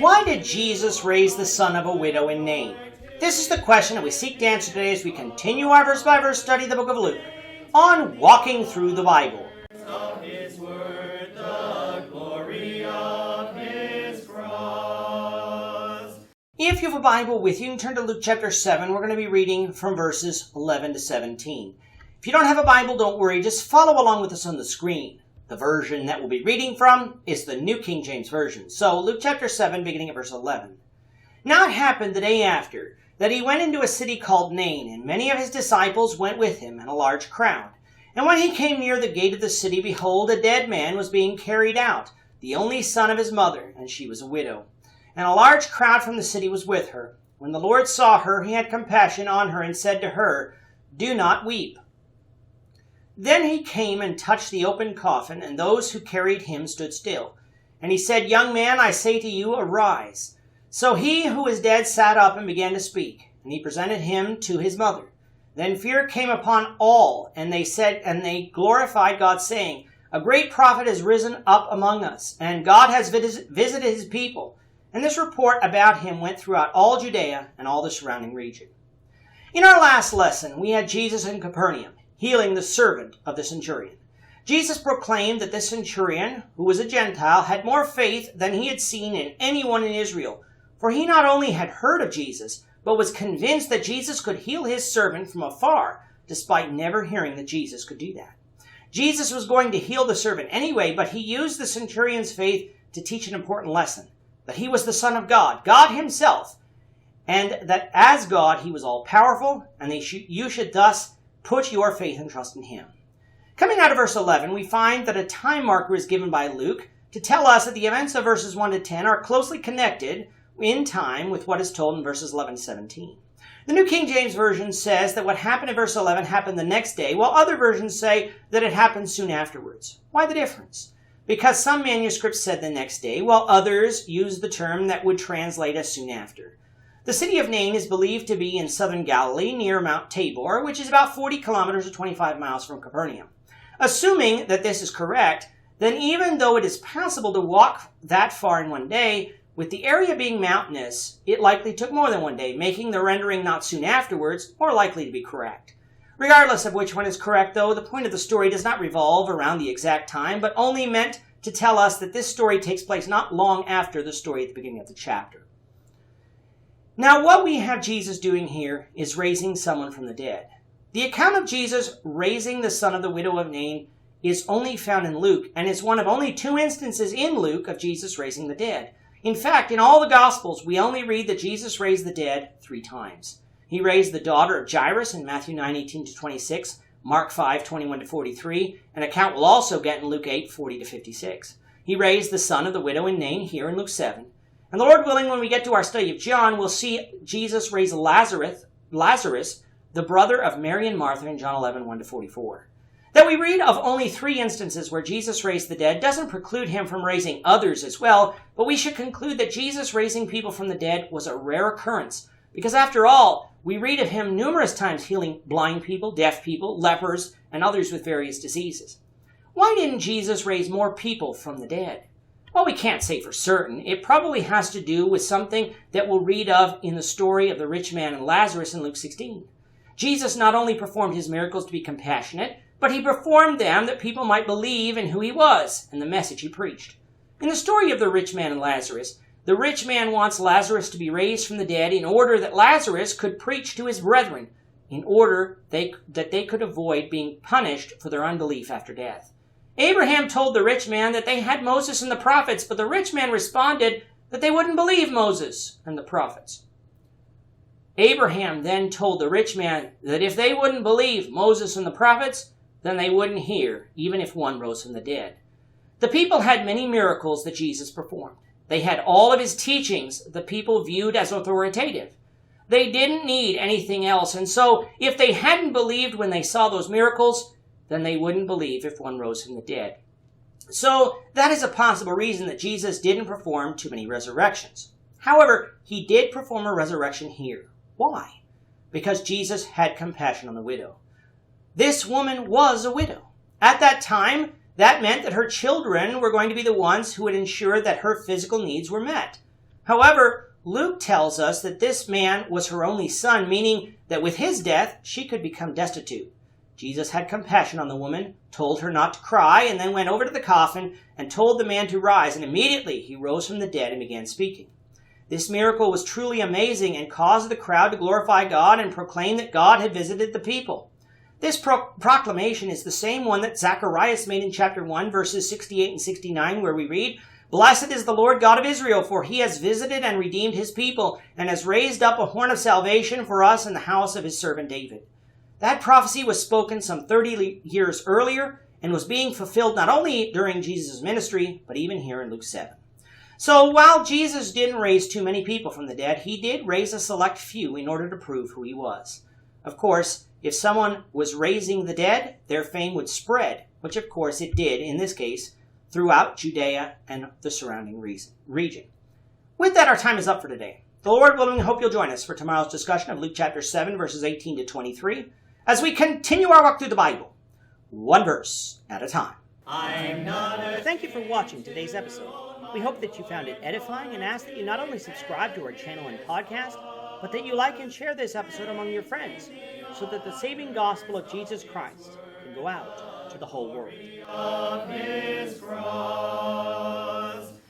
Why did Jesus raise the son of a widow in Nain? This is the question that we seek to answer today as we continue our verse-by-verse study of the book of Luke on Walking Through the Bible. If you have a Bible with you, you can turn to Luke chapter 7. We're going to be reading from verses 11 to 17. If you don't have a Bible, don't worry. Just follow along with us on the screen. The version that we'll be reading from is the New King James Version. So, Luke chapter 7, beginning at verse 11. Now it happened the day after that he went into a city called Nain, and many of his disciples went with him, and a large crowd. And when he came near the gate of the city, behold, a dead man was being carried out, the only son of his mother, and she was a widow. And a large crowd from the city was with her. When the Lord saw her, he had compassion on her, and said to her, "Do not weep." Then he came and touched the open coffin, and those who carried him stood still. And he said, "Young man, I say to you, arise." So he who was dead sat up and began to speak, and he presented him to his mother. Then fear came upon all, and they glorified God, saying, "A great prophet has risen up among us, and God has visited his people." And this report about him went throughout all Judea and all the surrounding region. In our last lesson, we had Jesus in Capernaum, healing the servant of the centurion. Jesus proclaimed that this centurion, who was a Gentile, had more faith than he had seen in anyone in Israel, for he not only had heard of Jesus, but was convinced that Jesus could heal his servant from afar, despite never hearing that Jesus could do that. Jesus was going to heal the servant anyway, but he used the centurion's faith to teach an important lesson, that he was the Son of God, God himself, and that as God he was all-powerful, and you should thus put your faith and trust in him. Coming out of verse 11, we find that a time marker is given by Luke to tell us that the events of verses 1 to 10 are closely connected in time with what is told in verses 11 to 17. The New King James Version says that what happened in verse 11 happened the next day, while other versions say that it happened soon afterwards. Why the difference? Because some manuscripts said the next day, while others used the term that would translate as soon after. The city of Nain is believed to be in southern Galilee, near Mount Tabor, which is about 40 kilometers or 25 miles from Capernaum. Assuming that this is correct, then even though it is possible to walk that far in one day, with the area being mountainous, it likely took more than one day, making the rendering "not soon afterwards" more likely to be correct. Regardless of which one is correct, though, the point of the story does not revolve around the exact time, but only meant to tell us that this story takes place not long after the story at the beginning of the chapter. Now, what we have Jesus doing here is raising someone from the dead. The account of Jesus raising the son of the widow of Nain is only found in Luke, and is one of only 2 instances in Luke of Jesus raising the dead. In fact, in all the Gospels, we only read that Jesus raised the dead 3 times. He raised the daughter of Jairus in Matthew 9:18-26, Mark 5:21-43, an account we'll also get in Luke 8:40-56. He raised the son of the widow in Nain here in Luke 7. And the Lord willing, when we get to our study of John, we'll see Jesus raise Lazarus, the brother of Mary and Martha, in John 11:1-44. That we read of only 3 instances where Jesus raised the dead doesn't preclude him from raising others as well, but we should conclude that Jesus raising people from the dead was a rare occurrence, because after all, we read of him numerous times healing blind people, deaf people, lepers, and others with various diseases. Why didn't Jesus raise more people from the dead? Well, we can't say for certain. It probably has to do with something that we'll read of in the story of the rich man and Lazarus in Luke 16. Jesus not only performed his miracles to be compassionate, but he performed them that people might believe in who he was and the message he preached. In the story of the rich man and Lazarus, the rich man wants Lazarus to be raised from the dead in order that Lazarus could preach to his brethren, in order that they could avoid being punished for their unbelief after death. Abraham told the rich man that they had Moses and the prophets, but the rich man responded that they wouldn't believe Moses and the prophets. Abraham then told the rich man that if they wouldn't believe Moses and the prophets, then they wouldn't hear, even if one rose from the dead. The people had many miracles that Jesus performed. They had all of his teachings the people viewed as authoritative. They didn't need anything else, and so if they hadn't believed when they saw those miracles, then they wouldn't believe if one rose from the dead. So that is a possible reason that Jesus didn't perform too many resurrections. However, he did perform a resurrection here. Why? Because Jesus had compassion on the widow. This woman was a widow. At that time, That meant that her children were going to be the ones who would ensure that her physical needs were met. However, Luke tells us that this man was her only son, meaning that with his death, she could become destitute. Jesus had compassion on the woman, told her not to cry, and then went over to the coffin and told the man to rise, and immediately he rose from the dead and began speaking. This miracle was truly amazing and caused the crowd to glorify God and proclaim that God had visited the people. This proclamation is the same one that Zacharias made in chapter 1, verses 68 and 69, where we read, "Blessed is the Lord God of Israel, for he has visited and redeemed his people, and has raised up a horn of salvation for us in the house of his servant David." That prophecy was spoken some 30 years earlier and was being fulfilled not only during Jesus' ministry, but even here in Luke 7. So while Jesus didn't raise too many people from the dead, he did raise a select few in order to prove who he was. Of course, if someone was raising the dead, their fame would spread, which of course it did in this case, throughout Judea and the surrounding region. With that, our time is up for today. The Lord willing, I hope you'll join us for tomorrow's discussion of Luke chapter 7, verses 18 to 23, as we continue our walk through the Bible, one verse at a time. Thank you for watching today's episode. We hope that you found it edifying and ask that you not only subscribe to our channel and podcast, but that you like and share this episode among your friends, so that the saving gospel of Jesus Christ can go out to the whole world.